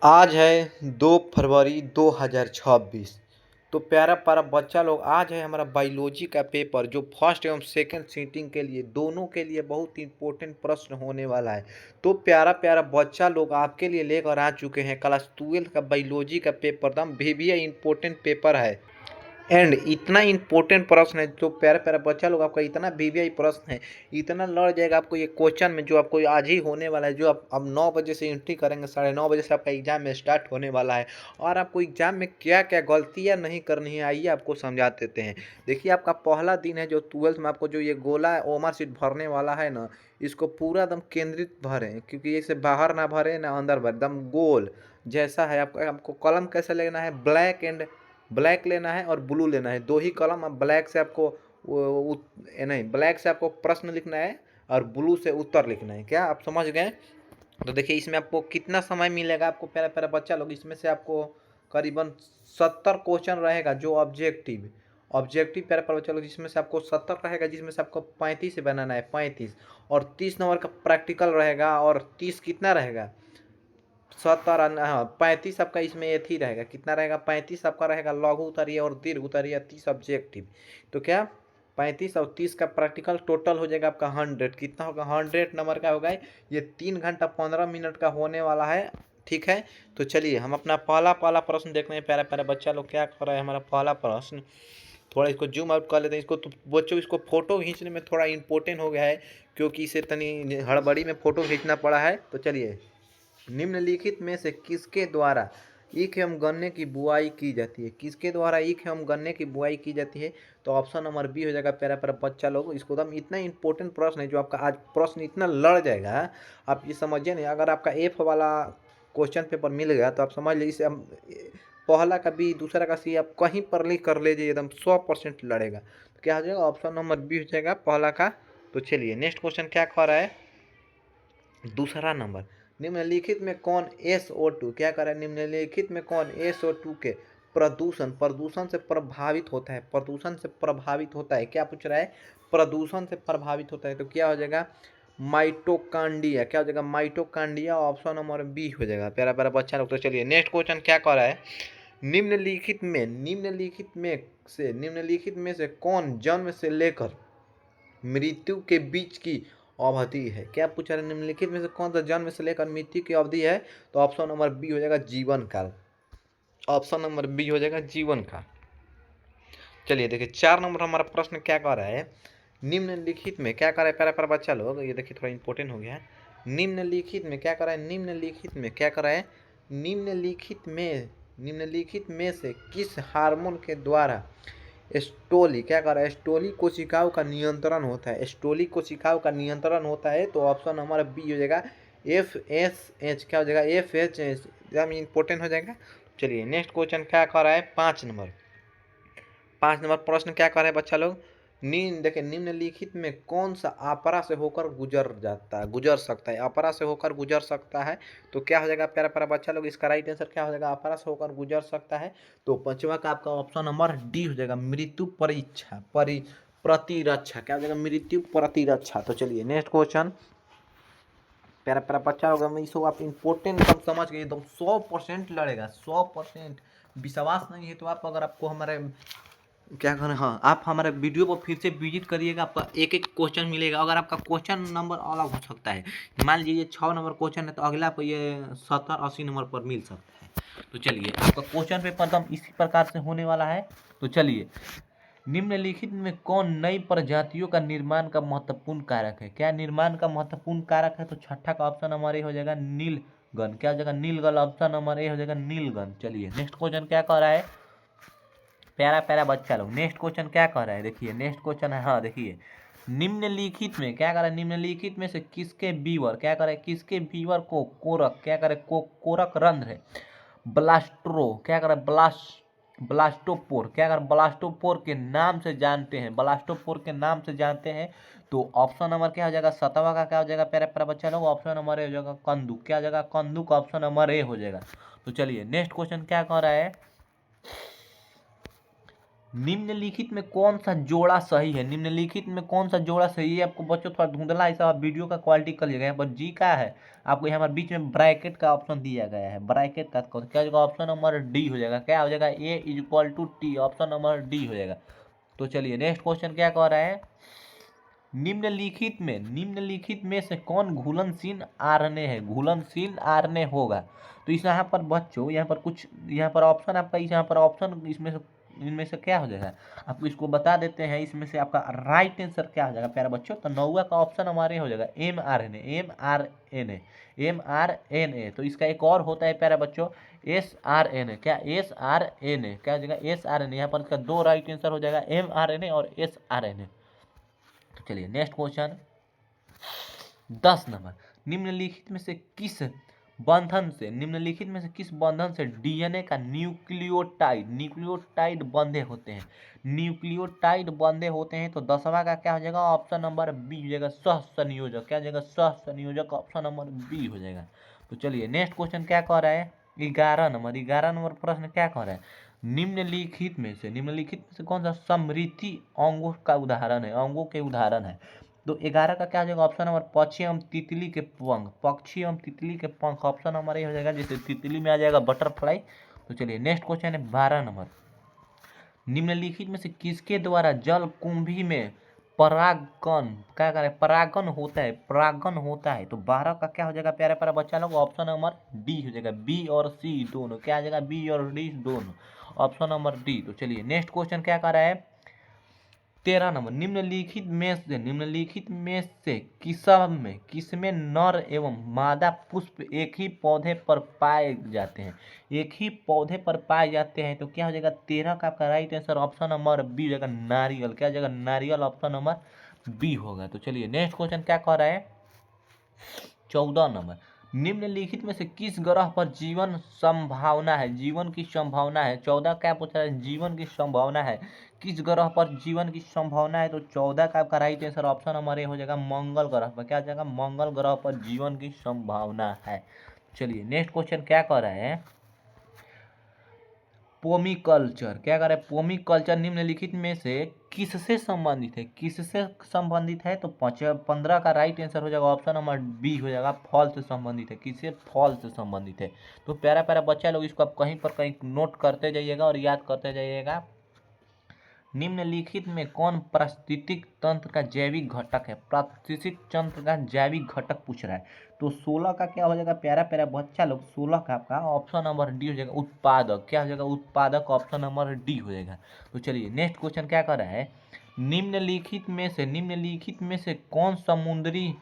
आज है 2 फरवरी 2026। तो प्यारा प्यारा बच्चा लोग, आज है हमारा बायोलॉजी का पेपर जो फर्स्ट एवं सेकंड सीटिंग के लिए दोनों के लिए बहुत इंपॉर्टेंट प्रश्न होने वाला है। तो प्यारा प्यारा बच्चा लोग आपके लिए लेकर आ चुके हैं क्लास 12 का बायोलॉजी का पेपर। दम भी इंपॉर्टेंट पेपर है एंड इतना इंपॉर्टेंट प्रश्न है जो प्यारा प्यारा बच्चा लोग आपका इतना वीवीआई प्रश्न है, इतना लड़ जाएगा आपको ये क्वेश्चन में जो आपको आज ही होने वाला है। जो आप अब 9 बजे से एंट्री करेंगे, 9:30 बजे से आपका एग्जाम में स्टार्ट होने वाला है। और आपको एग्जाम में क्या क्या गलतियां नहीं करनी है, आइए आपको समझा देते हैं। देखिए, आपका पहला दिन है जो 12th में आपको जो ये गोला ओमर सीट भरने वाला है ना, इसको पूरा दम केंद्रित भरें, क्योंकि इसे बाहर ना भरे ना अंदर भरे, दम गोल जैसा है। आपको कलम कैसे लेना है, ब्लैक लेना है और ब्लू लेना है, दो ही कलम। अब ब्लैक से आपको नहीं, ब्लैक से आपको प्रश्न लिखना है और ब्लू से उत्तर लिखना है। क्या आप समझ गए? तो देखिए, इसमें आपको कितना समय मिलेगा आपको प्यारा प्यारा बच्चा लोग। इसमें से आपको करीबन 70 क्वेश्चन रहेगा जो ऑब्जेक्टिव प्यारा प्यारा बच्चा लोग, जिसमें से आपको 70 रहेगा, जिसमें से आपको 35 से बनाना है, 35। और 30 नंबर का प्रैक्टिकल रहेगा। और 30 कितना रहेगा, 70, हाँ 35 आपका इसमें एथी रहेगा। कितना रहेगा, 35 आपका रहेगा लघु उत्तरीय और दीर्घ उत्तरीय, 30 ऑब्जेक्टिव। तो क्या 35 और 30 का प्रैक्टिकल टोटल हो जाएगा आपका 100। कितना होगा, 100 नंबर का होगा। ये 3 घंटा 15 मिनट का होने वाला है। ठीक है, तो चलिए हम अपना पहला पहला प्रश्न देखते हैं। प्यारा प्यारा बच्चा लोग क्या कर रहा है। हमारा पहला प्रश्न, थोड़ा इसको जूम आउट कर लेते हैं। इसको तो बच्चों, इसको फोटो खींचने में थोड़ा इंपॉर्टेंट हो गया है, क्योंकि इसे तनी हड़बड़ी में फोटो खींचना पड़ा है। तो चलिए, निम्नलिखित में से किसके द्वारा ईख एवं गन्ने की बुआई की जाती है? किसके द्वारा ईख एवं गन्ने की बुआई की जाती है? तो ऑप्शन नंबर बी हो जाएगा। प्यारा प्यारा बच्चा लोग, इसको दम इतना इंपॉर्टेंट प्रश्न है जो आपका आज प्रश्न इतना लड़ जाएगा, आप ये समझिए नहीं। अगर आपका एफ वाला क्वेश्चन पेपर मिल गया तो आप समझ लीजिए, इसे हम पहला का बी, दूसरा का सी, आप कहीं पर लिख कर लीजिए, एकदम 100% लड़ेगा। तो क्या हो जाएगा, ऑप्शन नंबर बी हो जाएगा पहला का। तो चलिए नेक्स्ट क्वेश्चन क्या कह रहा है, दूसरा नंबर। निम्नलिखित में कौन SO2 क्या कर रहा है, निम्नलिखित में कौन SO2 के प्रदूषण से प्रभावित होता है? प्रदूषण से प्रभावित होता है, क्या पूछ रहा है, प्रदूषण से प्रभावित होता है। तो क्या हो जाएगा, माइटोकांडिया। क्या हो जाएगा, माइटोकांडिया। ऑप्शन नंबर बी हो जाएगा। प्यारा प्यारा बच्चा लोग, तो चलिए नेक्स्ट क्वेश्चन क्या कर रहा है, निम्नलिखित में से कौन जन्म से लेकर मृत्यु के बीच की अवधि है? क्या पूछा रहा है, निम्नलिखित में से कौन सा जन्म से लेकर मृत्यु की अवधि है? तो ऑप्शन नंबर बी हो जाएगा, जीवन काल। ऑप्शन नंबर बी हो जाएगा, जीवन काल। चलिए देखिए, 4 नंबर हमारा प्रश्न क्या कह रहा है, निम्नलिखित में क्या कर रहा है प्यारा प्यारा बच्चा लोग, ये देखिए थोड़ा इंपॉर्टेंट हो गया है। निम्नलिखित में क्या कर रहा है, निम्नलिखित में क्या कर रहा है, निम्नलिखित में से किस हार्मोन के द्वारा स्टोली क्या कर रहा है, स्टोली कोशिकाओं का नियंत्रण होता है? स्टोली कोशिकाओं का नियंत्रण होता है। तो ऑप्शन हमारा बी हो जाएगा, FSH। क्या हो जाएगा, FSH, एकदम इंपॉर्टेंट हो जाएगा। चलिए नेक्स्ट क्वेश्चन क्या कर रहा है, 5 नंबर प्रश्न क्या कर रहे हैं बच्चा लोग, देखिए, निम्नलिखित में कौन सा अपरा से होकर गुजर सकता है? अपरा से होकर गुजर सकता है। तो क्या हो जाएगा प्यारा प्यारा बच्चा लोग, इसका राइट आंसर क्या हो जाएगा, अपरा से होकर गुजर सकता है। तो पांचवा का आपका ऑप्शन नंबर डी हो जाएगा, मृत्यु परीक्षा प्रतिरक्षा। क्या हो जाएगा, मृत्यु प्रतिरक्षा। तो चलिए नेक्स्ट क्वेश्चन, प्यारा प्यारा बच्चा होगा, मैं इसको आप इंपॉर्टेंट एकदम समझ गए, एकदम 100% लड़ेगा, 100%। विश्वास नहीं है तो आप, अगर आपको हमारे क्या करें, हाँ आप हमारे वीडियो को फिर से विजिट करिएगा, आपका एक एक क्वेश्चन मिलेगा। अगर आपका क्वेश्चन नंबर अलग हो सकता है, मान लीजिए 6 नंबर क्वेश्चन है, तो अगला आपको ये 70-80 नंबर पर मिल सकता है। तो चलिए, आपका क्वेश्चन पेपर एकदम इसी प्रकार से होने वाला है। तो चलिए, निम्नलिखित में कौन नई प्रजातियों का निर्माण का महत्वपूर्ण कारक है? क्या निर्माण का महत्वपूर्ण कारक है? तो छठा का ऑप्शन नंबर ए हो जाएगा, नीलगन। क्या हो जाएगा, नीलगन। ऑप्शन नंबर ए हो जाएगा, नीलगन। चलिए नेक्स्ट क्वेश्चन क्या कह रहा है, प्यारा प्यारा बच्चा लोग, नेक्स्ट क्वेश्चन क्या कह रहा है, देखिए नेक्स्ट क्वेश्चन है, हाँ देखिए, निम्नलिखित में क्या कर रहा है, निम्नलिखित में से किसके बीवर क्या करे, किसके बीवर को कोरक क्या करे, कोरक रंध्र है, ब्लास्ट्रो क्या करे, ब्लास्टोपोर क्या कर, ब्लास्टोपोर के नाम से जानते हैं, ब्लास्टोपोर के नाम से जानते हैं। तो ऑप्शन नंबर क्या हो जाएगा, 7वां का क्या हो जाएगा प्यारा प्यारा बच्चा लोग, ऑप्शन नंबर ए हो जाएगा, कंदुक। क्या हो जाएगा, कंदुक। ऑप्शन नंबर ए हो जाएगा। तो चलिए नेक्स्ट क्वेश्चन क्या कह रहा है, निम्नलिखित में कौन सा जोड़ा सही है, निम्नलिखित में कौन सा जोड़ा सही है। आपको बच्चों थोड़ा धुंधला ऐसा वीडियो का क्वालिटी कर लिया गया है, पर जी का है आपको यहाँ पर बीच में ब्रैकेट का ऑप्शन दिया गया है, ब्रैकेट का क्या हो जाएगा, ऑप्शन नंबर डी हो जाएगा। क्या हो जाएगा, A is equal to T, option number D हो जाएगा। तो चलिए नेक्स्ट क्वेश्चन क्या कह रहा है, निम्नलिखित में से कौन घुलनशील आरएनए है, घुलनशील आरएनए होगा। तो इस यहाँ पर बच्चों यहाँ पर कुछ यहाँ पर ऑप्शन आपका यहाँ पर ऑप्शन इनमें से क्या हो जाएगा, आपको इसको बता देते हैं। इसमें से आपका राइट आंसर क्या हो जाएगा प्यारा बच्चों, तो 9वां का ऑप्शन हमारे हो जाएगा एमआरएनए। तो इसका एक और होता है प्यारा बच्चों एसआरएनए। क्या एसआरएनए क्या हो जाएगा, एसआरएनए। यहाँ पर इसका 2 राइट आंसर हो जाएगा, एमआरएनए और एसआरएनए। तो चलिए नेक्स्ट क्वेश्चन 10 नंबर, निम्नलिखित में से किस बंधन से डीएनए का न्यूक्लियोटाइड बंधे होते हैं, न्यूक्लियोटाइड बंधे होते हैं। तो 10वां का क्या हो जाएगा, ऑप्शन नंबर बी हो जाएगा, सहसंयोजक। क्या हो जाएगा, सहसंयोजक, ऑप्शन नंबर बी हो जाएगा। तो चलिए नेक्स्ट क्वेश्चन क्या कह रहा है, 11 नंबर प्रश्न क्या कह रहा है, निम्नलिखित में से कौन सा समृद्धि अंगों का उदाहरण है, अंगों के उदाहरण है। तो 11 का क्या हो जाएगा, ऑप्शन नंबर पक्षी एवं तितली के पंख, ऑप्शन नंबर ए हो जाएगा। जैसे तितली में आ जाएगा बटरफ्लाई। तो चलिए नेक्स्ट क्वेश्चन है 12 नंबर, निम्नलिखित में से किसके द्वारा जल कुंभी में परागण क्या करें, परागण होता है। तो 12 का क्या हो जाएगा प्यारा प्यारा बच्चा लोग, ऑप्शन नंबर डी हो जाएगा, बी और सी दोनों। क्या हो जाएगा, बी और डी दोनों, ऑप्शन नंबर डी। तो चलिए नेक्स्ट क्वेश्चन क्या कर रहा है, 13 नंबर, निम्नलिखित में से किसमें नर एवं मादा पुष्प एक ही पौधे पर पाए जाते हैं। तो क्या हो जाएगा, 13 का आपका right answer option number B हो जाएगा, नारियल। क्या हो जाएगा, नारियल, ऑप्शन नंबर बी होगा। तो चलिए नेक्स्ट क्वेश्चन क्या कह रहा है, 14 नंबर, निम्नलिखित में से किस ग्रह पर जीवन की संभावना है। 14 क्या पूछ रहा है, जीवन की संभावना है, किस ग्रह पर जीवन की संभावना है। तो 14 का आपका right answer option number A हो जाएगा, मंगल ग्रह पर। क्या हो जाएगा, मंगल ग्रह पर जीवन की संभावना है। चलिए नेक्स्ट क्वेश्चन क्या कह रहा है, पोमीकल्चर। क्या कर रहा है, पोमीकल्चर निम्नलिखित में से किससे संबंधित है। तो 15 का राइट आंसर हो जाएगा, ऑप्शन नंबर बी हो जाएगा, फल से संबंधित है। किससे, फल से संबंधित है। तो प्यारा प्यारा बच्चा लोग इसको आप कहीं नोट करते जाइएगा और याद करते जाइएगा। निम्नलिखित में कौन पारिस्थितिक तंत्र का जैविक घटक है, पारिस्थितिक तंत्र का जैविक घटक पूछ रहा है। तो 16 का क्या हो जाएगा प्यारा प्यारा बच्चा लोग, 16 का आपका ऑप्शन नंबर डी हो जाएगा, उत्पादक। क्या हो जाएगा, उत्पादक, ऑप्शन नंबर डी हो जाएगा। तो चलिए नेक्स्ट क्वेश्चन क्या कर रहा है, निम्नलिखित में से कौन समुद्री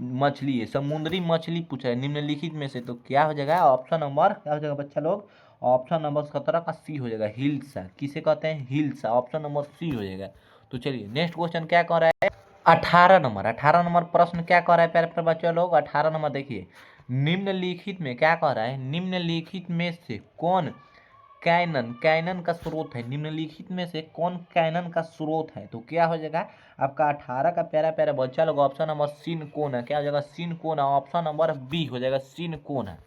मछली है, समुद्री मछली पूछा है निम्नलिखित में से। तो क्या हो जाएगा, ऑप्शन नंबर क्या हो जाएगा बच्चा लोग, ऑप्शन नंबर 17 का सी हो जाएगा, हिल्सा। किसे कहते हैं, हिल्सा, ऑप्शन नंबर सी हो जाएगा। तो चलिए नेक्स्ट क्वेश्चन क्या कह रहा है, 18 नंबर प्रश्न क्या कह रहा है प्यारे प्यारे बच्चे लोग, 18 नंबर देखिए, निम्नलिखित में क्या कह रहा है, निम्नलिखित में से कौन कैनन का स्रोत है, निम्नलिखित में से कौन कैनन का स्रोत है। तो क्या हो जाएगा आपका 18 का प्यारा प्यारा बच्चा लोग, ऑप्शन नंबर सिनकोना। क्या हो जाएगा, सिनकोना, ऑप्शन नंबर बी हो जाएगा, सिनकोना।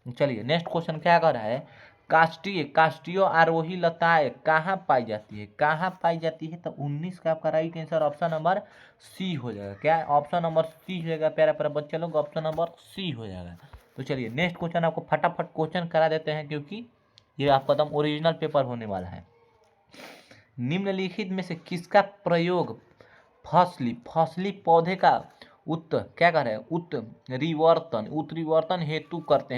चलिए नेक्स्ट क्वेश्चन क्या कर रहा है, कास्टियो आरोही लताएं कहाँ पाई जाती है। तो 19 का आपका right answer option number C हो जाएगा। क्या, ऑप्शन नंबर सी हो जाएगा प्यारा प्यारा बच्चे लोग, ऑप्शन नंबर सी हो जाएगा। तो चलिए नेक्स्ट क्वेश्चन आपको फटाफट क्वेश्चन करा देते हैं, क्योंकि ये आपका एकदम ओरिजिनल पेपर होने वाला है। निम्नलिखित में से किसका प्रयोग फसली पौधे का क्या कर रहे हैं, उत्परिवर्तन हेतु करते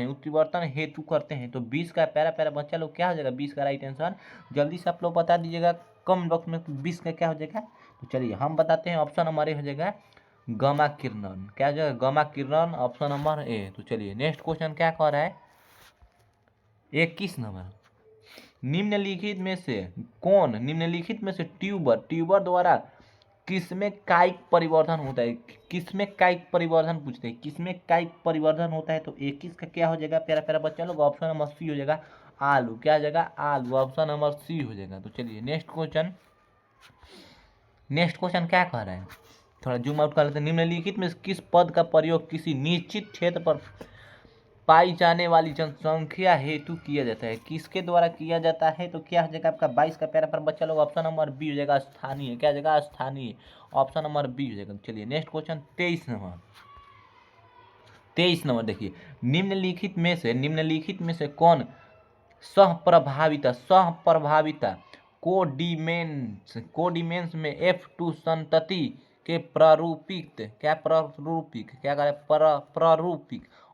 हैं। तो 20 का प्यारा प्यारा बच्चा लोग क्या हो जाएगा, 20 का राइट आंसर जल्दी से आप लोग बता दीजिएगा कमेंट बॉक्स में, 20 का क्या हो जाएगा। तो चलिए हम बताते हैं, ऑप्शन हमारे हो जाएगा गामा किरण। क्या हो जाएगा, gamma Kiran, option number A. तो चलिए नेक्स्ट क्वेश्चन क्या कह रहा है, 21 नंबर, निम्नलिखित में से ट्यूबर द्वारा किसमें कायिक परिवर्धन होता है, किसमें कायिक परिवर्धन पूछते हैं, किसमें कायिक परिवर्धन होता है। तो 21 का क्या हो जाएगा प्यारा प्यारा बच्चा लोग, ऑप्शन नंबर सी हो जाएगा, आलू। क्या हो जाएगा, आलू, ऑप्शन नंबर सी हो जाएगा। तो चलिए नेक्स्ट क्वेश्चन क्या कह रहा है, थोड़ा जूम आउट कर लेते हैं। निम्नलिखित में किस पद का प्रयोग किसी निश्चित क्षेत्र पर पाई जाने वाली जनसंख्या हेतु किया जाता है, किसके द्वारा किया जाता है? तो क्या हो जाएगा आपका 22 का प्यारा पर बच्चा लोग, ऑप्शन नंबर बी हो जाएगा स्थानीय। क्या हो जाएगा? स्थानीय, ऑप्शन नंबर बी हो जाएगा। चलिए नेक्स्ट क्वेश्चन 23 नंबर देखिए, निम्नलिखित में से कौन सहप्रभाविता कोडिमेंस में F2 संतति के प्रारूपिक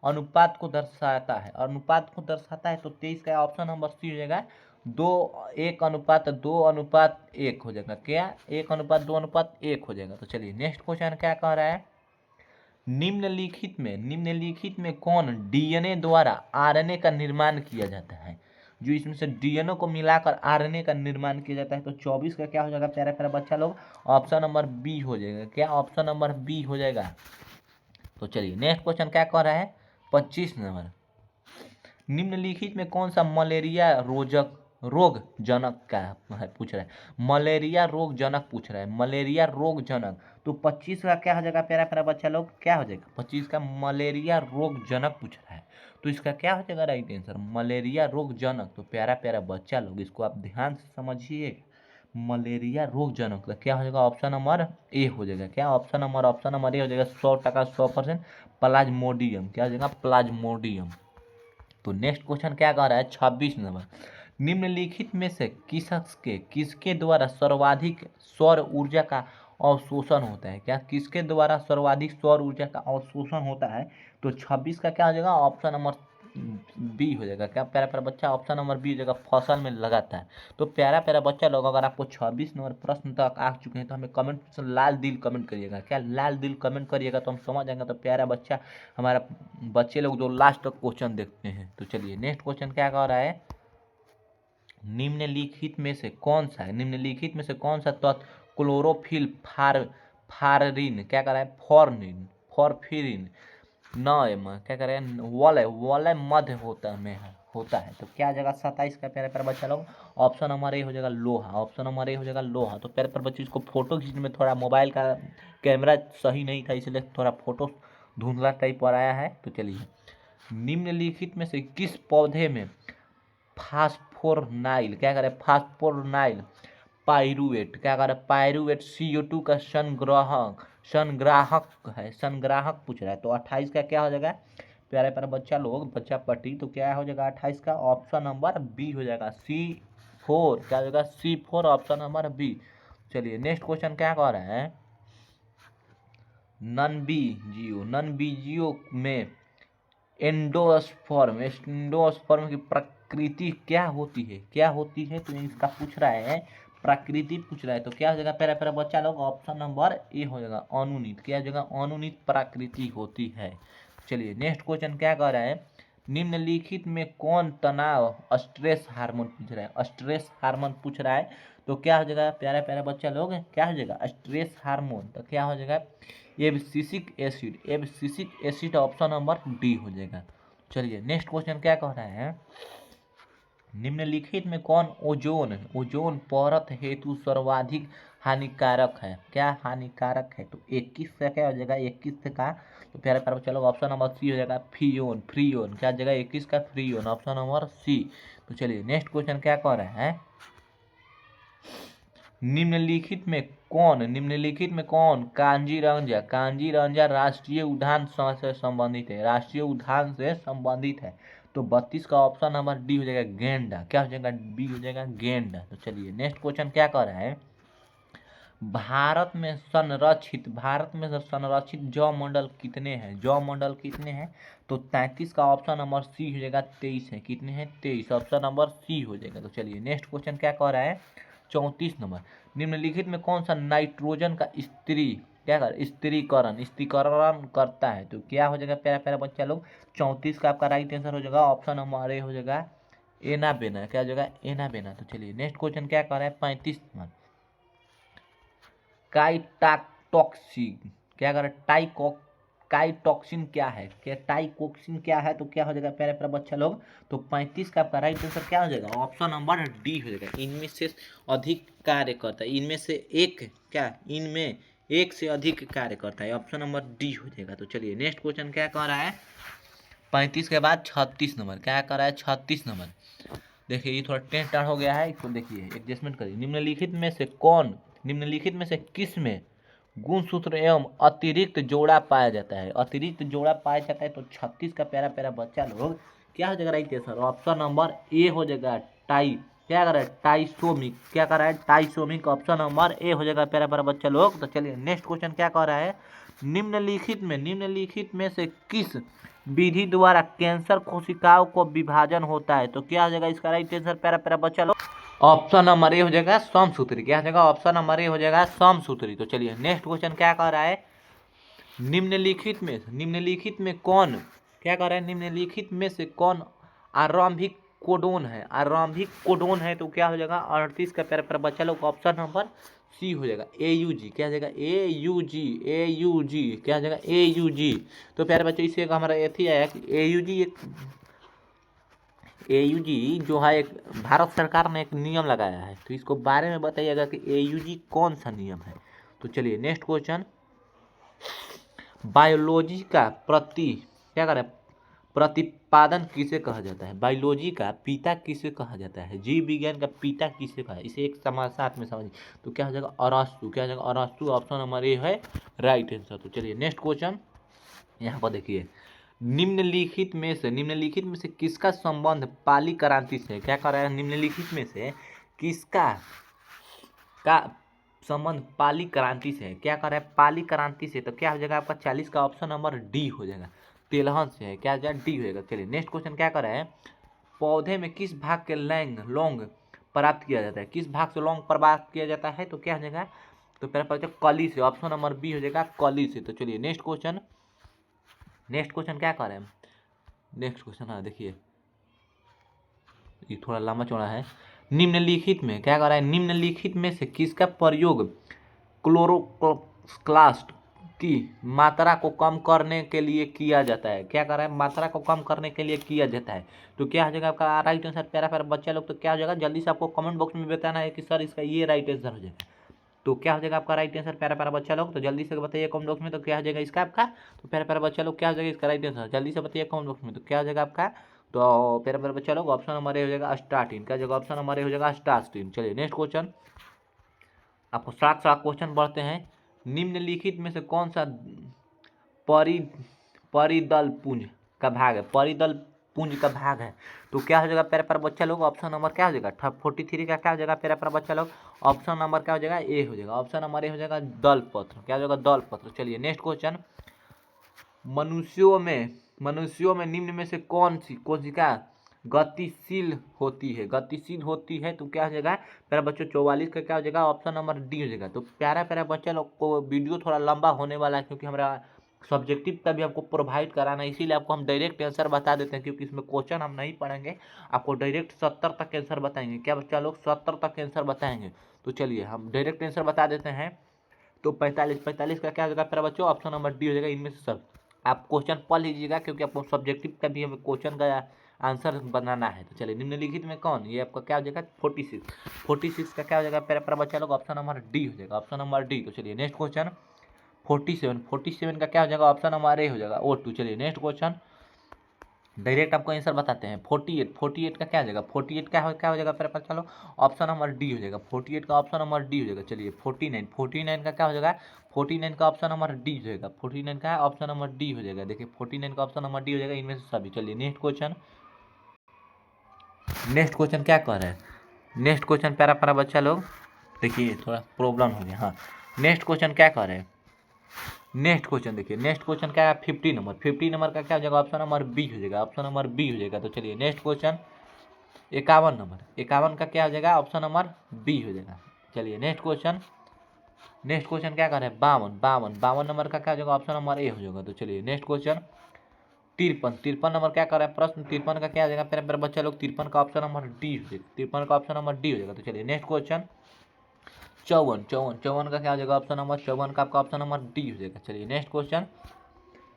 अनुपात को दर्शाता है, तो 23 का ऑप्शन नंबर सी हो जाएगा 1:2:1 हो जाएगा। क्या? 1:2:1 हो जाएगा। तो चलिए नेक्स्ट क्वेश्चन क्या कह रहा है, निम्नलिखित में कौन डीएनए द्वारा आरएनए का निर्माण किया जाता है? जो इसमें से डीएनए को मिलाकर आरएनए का निर्माण किया जाता है। तो 24 का क्या हो जाएगा प्यारा प्यारा बच्चा लोग? ऑप्शन नंबर बी हो जाएगा। क्या? ऑप्शन नंबर बी हो जाएगा। तो चलिए नेक्स्ट क्वेश्चन क्या कह रहा है, 25 नंबर, निम्नलिखित में कौन सा मलेरिया रोग जनक का है पूछ रहा है, मलेरिया रोग जनक पूछ रहा है, मलेरिया रोग जनक। तो 25 का क्या हो जाएगा प्यारा प्यारा बच्चा लोग? क्या हो जाएगा 25 का? मलेरिया रोग जनक पूछ रहा है। तो इसका क्या हो जाएगा राइट आंसर? मलेरिया रोग जनक। तो प्यारा प्यारा बच्चा लोग इसको आप ध्यान से समझिए, मलेरिया रोग जनक का क्या हो जाएगा? ऑप्शन नंबर ए हो जाएगा। क्या? ऑप्शन नंबर ए हो जाएगा। 100% 100% प्लाज्मोडियम। क्या हो जाएगा? प्लाज्मोडियम। तो नेक्स्ट क्वेश्चन क्या कह रहा है, 26 नंबर, निम्नलिखित में से किसके द्वारा सर्वाधिक सौर ऊर्जा का अवशोषण होता है? क्या? किसके द्वारा सर्वाधिक सौर ऊर्जा का अवशोषण होता है? तो 26 का क्या हो जाएगा? ऑप्शन नंबर बी हो जाएगा। क्या प्यारा प्यारा बच्चा? ऑप्शन नंबर बी हो जाएगा, फसल में लगाता है। तो प्यारा प्यारा बच्चा लोग, अगर आपको 26 नंबर प्रश्न तक आ चुके हैं तो हमें कमेंट लाल दिल कमेंट करिएगा। क्या? लाल दिल कमेंट करिएगा तो हम समझ जाएंगे। तो प्यारा बच्चा हमारा बच्चे लोग जो लास्ट तक क्वेश्चन देखते हैं। तो चलिए नेक्स्ट क्वेश्चन क्या कह रहा है, निम्नलिखित में से कौन सा तत्व क्लोरोफिल फाररिन क्या कर रहा है, फॉरफिरिन क्या कर रहे हैं, वलय मध्य होता है। तो क्या जगह 27 का प्यारे प्यारे बच्चा लोग? ऑप्शन नंबर ए हो जाएगा लोहा। ऑप्शन नंबर ए हो जाएगा लोहा। तो प्यारे प्यारे बच्चे इसको फोटो खींचने में थोड़ा मोबाइल का कैमरा सही नहीं था, इसलिए थोड़ा फोटो धुंधला टाइप पर आया है। तो चलिए, निम्नलिखित में से किस पौधे में फास्फोरनाइल क्या करे, फास्फोरनाइल पाइरुवेट क्या करे, पाइरुवेट CO2 का संग्राहक पूछ रहा है। तो 28 का क्या हो जाएगा प्यारे प्यारे बच्चा लोग, बच्चा पट्टी? तो क्या हो जाएगा 28 का? ऑप्शन नंबर बी हो जाएगा, C4। क्या हो जाएगा? C4, option number B. चलिए नेक्स्ट क्वेश्चन क्या कह रहा है, नन बीजियो में एंडोस्पर्म की प्रकृति क्या होती है? तो इसका पूछ रहा है, प्रकृति पूछ रहा है। तो क्या हो जाएगा प्यारा प्यारा बच्चा लोग? ऑप्शन नंबर ए हो जाएगा, अनुनीत। क्या हो जाएगा? अनुनीत प्रकृति होती है। चलिए नेक्स्ट क्वेश्चन क्या कह रहा है, निम्नलिखित में कौन तनाव स्ट्रेस हार्मोन पूछ रहा है, स्ट्रेस हार्मोन पूछ रहा है। तो क्या हो जाएगा प्यारा प्यारा बच्चा लोग? क्या हो जाएगा? Stress hormone. तो क्या हो जाएगा? Abscisic acid, option number D हो जाएगा। चलिए नेक्स्ट क्वेश्चन क्या कह रहा है, निम्नलिखित में कौन ओजोन परत हेतु सर्वाधिक हानिकारक है? क्या हानिकारक है? तो 21 का क्या हो जाएगा? 21 का तो प्यारे प्यारे चलो ऑप्शन नंबर सी हो जाएगा, फ्रीओन। क्या हो जाएगा? 21 का फ्रीओन, ऑप्शन नंबर सी। तो चलिए नेक्स्ट क्वेश्चन क्या कह रहा है, निम्नलिखित में कौन कांजीरंगा राष्ट्रीय उद्यान से संबंधित है? तो 32 का ऑप्शन नंबर डी हो जाएगा, गेंडा। क्या हो जाएगा? बी हो जाएगा, गेंडा। तो चलिए नेक्स्ट क्वेश्चन क्या कह रहा है, भारत में संरक्षित जौ मंडल कितने हैं? तो 33 का ऑप्शन नंबर सी हो जाएगा, 23 है। कितने हैं? 23, ऑप्शन नंबर सी हो जाएगा। तो चलिए नेक्स्ट क्वेश्चन क्या कह रहा है, 34 नंबर, निम्नलिखित में कौन सा नाइट्रोजन का स्त्रीकरण करता है? तो क्या हो जाएगा प्यारा प्यारा बच्चा लोग? 34 का आपका राइट आंसर हो जाएगा, ऑप्शन नंबर ए हो जाएगा, एनाबेना। क्या हो जाएगा? एनाबेना। तो चलिए नेक्स्ट क्वेश्चन क्या कर रहा है, 35 नंबर, काइटॉक्सिन क्या कर रहा है, काइटॉक्सिन क्या है? टाइकोक्सिन क्या है? तो क्या हो जाएगा प्यारे प्यारे बच्चा लोग? तो 35 का आपका राइट आंसर क्या हो जाएगा? ऑप्शन नंबर डी हो जाएगा, इनमें से अधिक कार्य करता है। इनमें एक से अधिक कार्य करता है, ऑप्शन नंबर डी हो जाएगा। तो चलिए नेक्स्ट क्वेश्चन क्या कह रहा है, 35 के बाद 36 नंबर, क्या कर रहा है 36 नंबर। देखिए ये थोड़ा टेंस टार हो गया है, इसको देखिए एडजस्टमेंट करिए। निम्नलिखित में से किस में गुणसूत्र एवं अतिरिक्त जोड़ा पाया जाता है? अतिरिक्त जोड़ा पाया जाता है तो 36 का प्यारा प्यारा बच्चा लोग क्या हो जाएगा right answer? Option number A हो जाएगा टाई, क्या कर रहा है टाइसोमिक, क्या कर रहा है टाइसोमिक, ऑप्शन नंबर ए हो जाएगा प्यारा प्यारा बच्चा लोग। तो चलिए नेक्स्ट क्वेश्चन क्या कह रहा है, निम्नलिखित में से किस विधि द्वारा कैंसर कोशिकाओं को विभाजन होता है? तो क्या हो जाएगा इसका राइट आंसर प्यारा प्यारा बच्चा लोग? ऑप्शन नंबर ए हो जाएगा समसूत्री, क्या हो जाएगा ऑप्शन नंबर ए हो जाएगा समसूत्री। तो चलिए नेक्स्ट क्वेश्चन क्या कह रहा है, निम्नलिखित में कौन, क्या कह रहा है निम्नलिखित में से कौन आरंभिक कोडोन है? आरंभिक कोडोन है तो क्या हो जाएगा 38 का प्यारा प्यारा बच्चा लोग, ऑप्शन नंबर सी हो जाएगा AUG, क्या हो जाएगा AUG, क्या हो जाएगा AUG। तो प्यारे बच्चों इससे हमारा एथी आया कि AUG जो है एक भारत सरकार ने एक नियम लगाया है, तो इसको बारे में बताइएगा कि AUG कौन सा नियम है। तो चलिए नेक्स्ट क्वेश्चन, बायोलॉजी का क्या कर रहा है प्रतिपादन किसे कहा जाता है? बायोलॉजी का पिता किसे कहा जाता है? जीव विज्ञान का पिता किसे कहा? इसे एक साथ में समझिए। तो क्या हो जाएगा अरस्तु, क्या हो जाएगा अरस्तु, ऑप्शन नंबर ए है राइट आंसर। तो चलिए नेक्स्ट क्वेश्चन यहाँ पर देखिए, निम्नलिखित में से किसका संबंध पाली क्रांति से, क्या कर रहा है निम्नलिखित में से किसका का संबंध पाली क्रांति से है? क्या कर रहा है पाली क्रांति से, तो क्या हो जाएगा आपका 40 का ऑप्शन नंबर डी हो जाएगा, तेलहन से है, क्या हो जाएगा डी हो जाएगा। चलिए नेक्स्ट क्वेश्चन क्या कर रहा है, पौधे में किस भाग के लौंग प्राप्त किया जाता है? किस भाग से लौंग प्राप्त किया जाता है? तो क्या हो जाएगा, तो पहले पता कली से, ऑप्शन नंबर बी हो जाएगा कली से। तो चलिए नेक्स्ट क्वेश्चन क्या कर रहे हैं, नेक्स्ट क्वेश्चन हाँ देखिए ये थोड़ा लंबा चौड़ा है। निम्नलिखित में क्या कर रहा है, निम्नलिखित में से किसका प्रयोग क्लोरोप्लास्ट की मात्रा को कम करने के लिए किया जाता है? क्या कर रहा है मात्रा को कम करने के लिए किया जाता है। तो क्या हो जाएगा आपका राइट आंसर प्यारा प्यारा बच्चा लोग। तो क्या हो जाएगा जल्दी से आपको कमेंट बॉक्स में बताना है कि सर इसका ये राइट आंसर हो जाएगा। तो क्या हो जाएगा आपका राइट आंसर प्यारा प्यारा बच्चा लोग, तो जल्दी से बताइए कमेंट बॉक्स में। तो क्या हो जाएगा इसका आपका, तो प्यारा प्यारा बच्चा लोग क्या हो जाएगा इसका राइट आंसर, जल्दी से बताइए कमेंट बॉक्स में। तो क्या हो जाएगा आपका, तो प्यारा प्यारा बच्चा लोग ऑप्शन नंबर ए हो जाएगा स्टार्टिन, क्या जगह ऑप्शन नंबर ए हो जाएगा स्टार्टिन। चलिए नेक्स्ट क्वेश्चन, आपको सात क्वेश्चन बढ़ते हैं। निम्नलिखित में से कौन सा परिदल पुंज का भाग है? परिदल पुंज का भाग है तो क्या हो जाएगा प्यारे प्यारे बच्चा लोग, ऑप्शन नंबर क्या हो जाएगा 43 का क्या हो जाएगा प्यारे प्यारे बच्चा लोग, ऑप्शन नंबर क्या हो जाएगा ए हो जाएगा, ऑप्शन नंबर ए हो जाएगा दल पत्र, क्या हो जाएगा दल पत्र। चलिए नेक्स्ट क्वेश्चन, मनुष्यों में निम्न में से कौन सी कोशिका गतिशील होती है? तो क्या हो जाएगा प्यारा बच्चों 44 का क्या हो जाएगा, ऑप्शन नंबर डी हो जाएगा। तो प्यारा प्यारा बच्चा लोग को वीडियो थोड़ा लंबा होने वाला है क्योंकि हमारा सब्जेक्टिव का भी आपको प्रोवाइड कराना है, इसीलिए आपको हम डायरेक्ट आंसर बता देते हैं क्योंकि इसमें क्वेश्चन हम नहीं पढ़ेंगे, आपको डायरेक्ट 70 तक आंसर बताएंगे। क्या बच्चा लोग 70 तक आंसर बताएंगे। तो चलिए हम डायरेक्ट आंसर बता देते हैं। तो 45 का क्या हो जाएगा प्यारा बच्चों, ऑप्शन नंबर डी हो जाएगा। इनमें से सब आप क्वेश्चन पढ़ लीजिएगा क्योंकि आपको सब्जेक्टिव का भी हमें क्वेश्चन का आंसर बनाना है। तो चलिए निम्नलिखित में कौन, ये आपका क्या हो जाएगा 46 का क्या हो जाएगा प्यारा बच्चा लोग, ऑप्शन नंबर डी हो जाएगा, ऑप्शन नंबर डी। तो चलिए नेक्स्ट क्वेश्चन 47 का क्या हो जाएगा, ऑप्शन नंबर ए हो जाएगा O2। चलिए नेक्स्ट क्वेश्चन डायरेक्ट आपको आंसर बताते हैं। 48 का क्या हो जाएगा, 48 क्या हो जाएगा प्यारा बच्चा लोग, ऑप्शन नंबर डी हो जाएगा, 48 का ऑप्शन नंबर डी हो जाएगा। चलिए 49 का क्या हो जाएगा, 49 का ऑप्शन नंबर डी हो जाएगा, 49 का ऑप्शन नंबर डी हो जाएगा। देखिए 49 का ऑप्शन नंबर डी हो जाएगा इनमें से सभी। चलिए नेक्स्ट क्वेश्चन क्या कह रहा है, नेक्स्ट क्वेश्चन प्यारा प्यारा बच्चा लोग देखिए थोड़ा प्रॉब्लम हो गया। हाँ नेक्स्ट क्वेश्चन क्या कह रहे हैं, नेक्स्ट क्वेश्चन देखिए, नेक्स्ट क्वेश्चन क्या है 50 नंबर का क्या हो जाएगा, ऑप्शन नंबर बी हो जाएगा, ऑप्शन नंबर बी हो जाएगा। तो चलिए नेक्स्ट क्वेश्चन 51 का क्या हो जाएगा, ऑप्शन नंबर बी हो जाएगा। चलिए नेक्स्ट क्वेश्चन क्या कर रहे हैं 52 नंबर का क्या हो जाएगा, ऑप्शन नंबर ए हो जाएगा। तो चलिए नेक्स्ट क्वेश्चन 53 नंबर क्या कर रहा है प्रश्न, 53 का क्या हो जाएगा मेरे बच्चा लोग, 53 का ऑप्शन नंबर डी हो जाएगा, 53 का ऑप्शन नंबर डी हो जाएगा। तो चलिए नेक्स्ट क्वेश्चन 54 का क्या हो जाएगा, ऑप्शन नंबर 54 का आपका ऑप्शन नंबर डी हो जाएगा। चलिए नेक्स्ट क्वेश्चन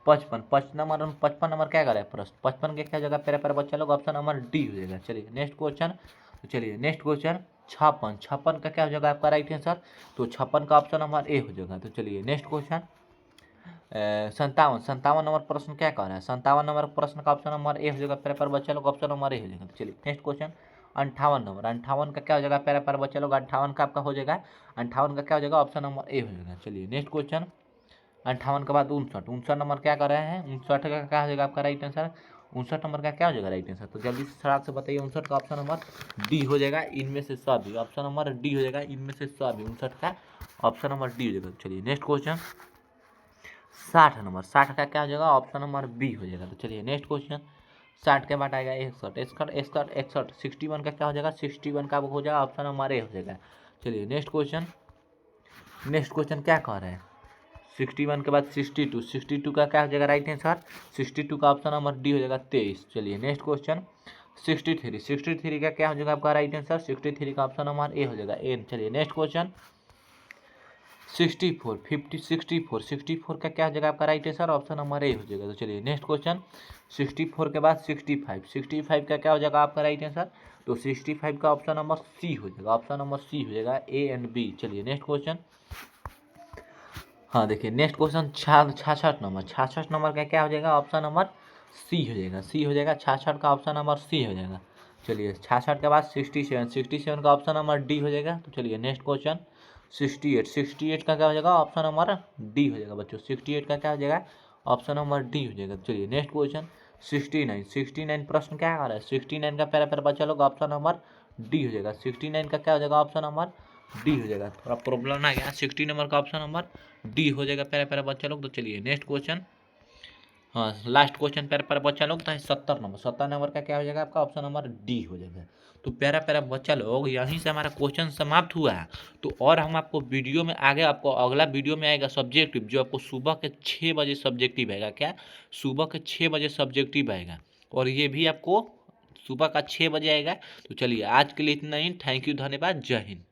55 नंबर क्या कर रहा है प्रश्न, 55 के क्या जगह प्यारे बच्चा लोग, ऑप्शन नंबर डी हो जाएगा। चलिए नेक्स्ट क्वेश्चन 56 का क्या हो जाएगा आपका राइट आंसर, तो 56 का ऑप्शन नंबर ए हो जाएगा। तो चलिए नेक्स्ट क्वेश्चन 57 57 नंबर प्रश्न क्या कह रहा है? 57 नंबर प्रश्न का ऑप्शन नंबर ए हो जाएगा प्यारे प्यारे बच्चा लोग, ऑप्शन नंबर ए हो जाएगा। चलिए नेक्स्ट क्वेश्चन 58 नंबर, 58 का क्या हो जाएगा प्यारे प्यारे बच्चा लोग? 58 का आपका हो जाएगा, 58 का क्या हो जाएगा? ऑप्शन नंबर ए हो जाएगा। चलिए नेक्स्ट क्वेश्चन 58 के बाद 59, 59 नंबर क्या कर रहे हैं? 59 का क्या हो जाएगा आपका राइट आंसर? 59 नंबर का क्या हो जाएगा राइट आंसर? तो जल्दी से सराग से बताइए। 59 का ऑप्शन नंबर डी हो जाएगा, इनमें से सभी। ऑप्शन नंबर डी हो जाएगा, इनमें से सभी। 59 का ऑप्शन नंबर डी हो जाएगा। चलिए नेक्स्ट क्वेश्चन 60 नंबर, 60 का क्या हो जाएगा? ऑप्शन नंबर बी हो जाएगा। तो चलिए नेक्स्ट क्वेश्चन 60 के बाद आएगा 61, 61 61 61, 61 का क्या हो जाएगा? 61 का हो जाएगा ऑप्शन नंबर ए हो जाएगा। चलिए नेक्स्ट क्वेश्चन, नेक्स्ट क्वेश्चन क्या कह रहे हैं? 61 के बाद 62, 62 का क्या हो जाएगा राइट आंसर? 62 का ऑप्शन नंबर डी हो जाएगा 23। चलिए नेक्स्ट क्वेश्चन 63, 63 का क्या हो जाएगा आपका राइट आंसर? 63 का ऑप्शन नंबर ए हो जाएगा एन। चलिए नेक्स्ट क्वेश्चन 64, 50 64, 64 का क्या हो जाएगा आपका right answer? Option number A हो जाएगा। तो चलिए नेक्स्ट क्वेश्चन 64 के बाद 65, 65 का क्या हो जाएगा आपका राइट आंसर? तो 65 का ऑप्शन नंबर सी हो जाएगा, ऑप्शन नंबर सी हो जाएगा, ए एंड बी। चलिए नेक्स्ट क्वेश्चन, हाँ देखिए नेक्स्ट क्वेश्चन 66 नंबर, 66 नंबर का क्या हो जाएगा? ऑप्शन नंबर सी हो जाएगा, सी हो जाएगा। 66 का ऑप्शन नंबर सी हो जाएगा। चलिए 66 के बाद 67, 67 का ऑप्शन नंबर डी हो जाएगा। तो चलिए नेक्स्ट क्वेश्चन 68, 68 का क्या हो जाएगा? ऑप्शन नंबर डी हो जाएगा बच्चों। 68 का क्या हो जाएगा? ऑप्शन नंबर डी हो जाएगा। चलिए नेक्स्ट क्वेश्चन 69, 69 प्रश्न क्या आ रहा है? 69 का पहला पहला बच्चा लोग ऑप्शन नंबर डी हो जाएगा। 69 का क्या हो जाएगा? ऑप्शन नंबर डी हो जाएगा। थोड़ा प्रॉब्लम ना गया, 60 नंबर का ऑप्शन नंबर डी हो जाएगा प्यारे प्यारे बच्चा लोग। तो चलिए नेक्स्ट क्वेश्चन, हाँ लास्ट क्वेश्चन प्यारे प्यारे बच्चा लोग तो है 70 नंबर, 70 नंबर का क्या हो जाएगा आपका? ऑप्शन नंबर डी हो जाएगा। तो प्यारा प्यारा बच्चा लोग यहीं से हमारा क्वेश्चन समाप्त हुआ है। तो और हम आपको वीडियो में आगे, आपको अगला वीडियो में आएगा सब्जेक्टिव, जो आपको सुबह के 6 बजे सब्जेक्टिव आएगा। क्या? सुबह के 6 बजे सब्जेक्टिव आएगा, और ये भी आपको सुबह का 6 बजे आएगा। तो चलिए आज के लिए इतना ही। थैंक यू, धन्यवाद, जय हिंद।